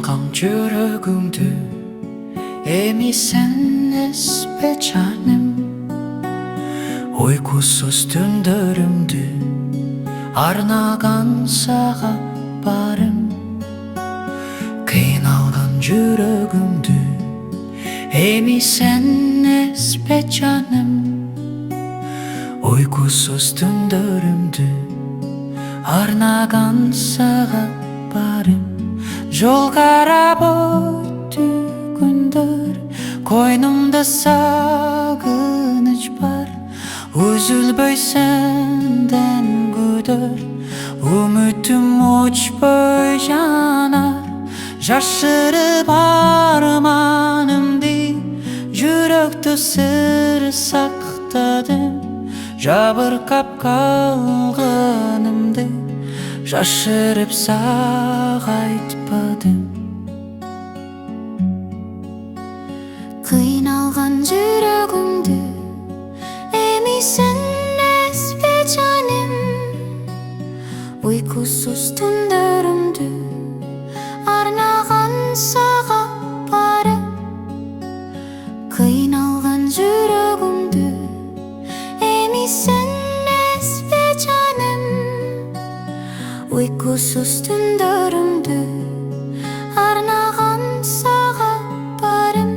Қиналған жүрегімді емесіңіз бе жаным? Ұйқысыз түндерімді арнаған саған барым. Қиналған жүрегімді емесіңіз бе жаным? Ұйқысыз түндерімді арнаған саған барым. Жол қарап өтті күндер, қойнымда сағыныш бар. Үзілбей сенден күдер, үмітім өшпей жанар. Жашырып арманымды, жүректі сыр сақтадым. Жабырқап қалғанымды жашырып саған айтпадым. Қиналған жүрегімді емесіңіз бе жаным? Ұйқысыз түндерімді арнаған саған барым. Қиналған жүрегімді емесіңіз бе жаным? Ұйқысыз түндерімді арнаған саған барым.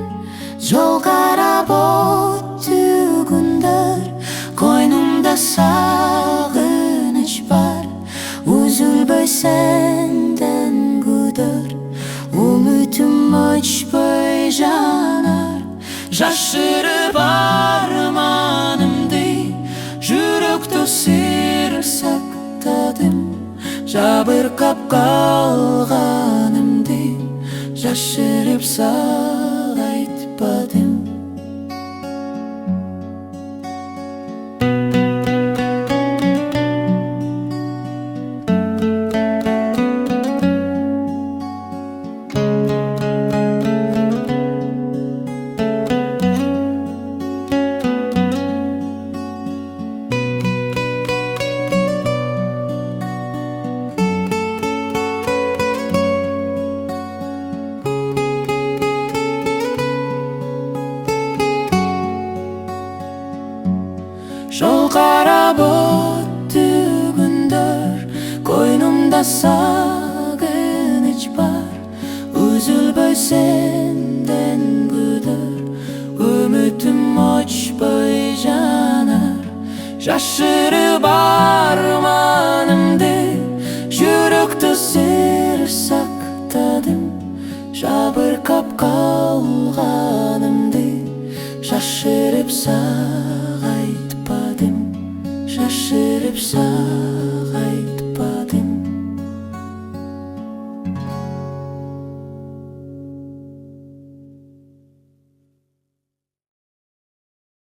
Жол қарап өтті күндер, қойнымда сағыныш бар. Үзілбей сенден күдер, үмітім өшпей жанар. Жашырып арманымды, жүректі сыр сақтадым. Жабырқап қалғанымды жашырып саған айтпадым. Жол қарап өтті күндер, қойнымда сағыныш бар. Үзілбей сенден күдер, үмітім өшпей жанар. Жашырып арманымды, жүректі сыр сақтадым. Жабырқап қалғанымды жашырып саған айтпадым. Жашырып саған